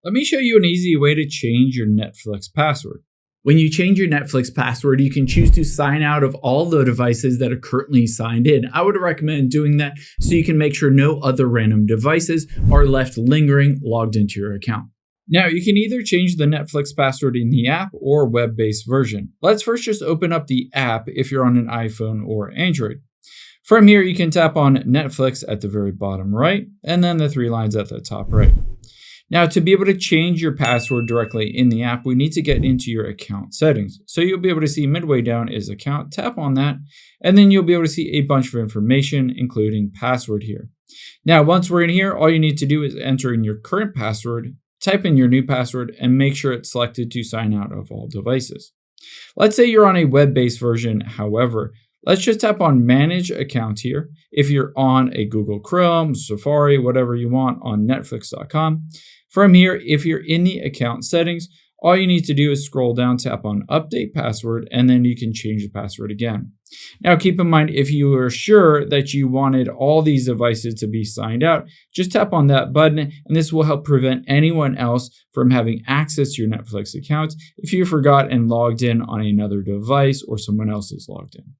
Let me show you an easy way to change your Netflix password. When you change your Netflix password, you can choose to sign out of all the devices that are currently signed in. I would recommend doing that so you can make sure no other random devices are left lingering logged into your account. Now, you can either change the Netflix password in the app or web-based version. Let's first just open up the app if you're on an iPhone or Android. From here, you can tap on Netflix at the very bottom right, and then the 3 lines at the top right. Now, to be able to change your password directly in the app, we need to get into your account settings. So you'll be able to see midway down is account, tap on that, and then you'll be able to see a bunch of information, including password here. Now, once we're in here, all you need to do is enter in your current password, type in your new password, and make sure it's selected to sign out of all devices. Let's say you're on a web-based version, however. Let's just tap on Manage Account here. If you're on a Google Chrome, Safari, whatever you want on Netflix.com. From here, if you're in the account settings, all you need to do is scroll down, tap on Update Password, and then you can change the password again. Now, keep in mind, if you are sure that you wanted all these devices to be signed out, just tap on that button, and this will help prevent anyone else from having access to your Netflix account if you forgot and logged in on another device or someone else is logged in.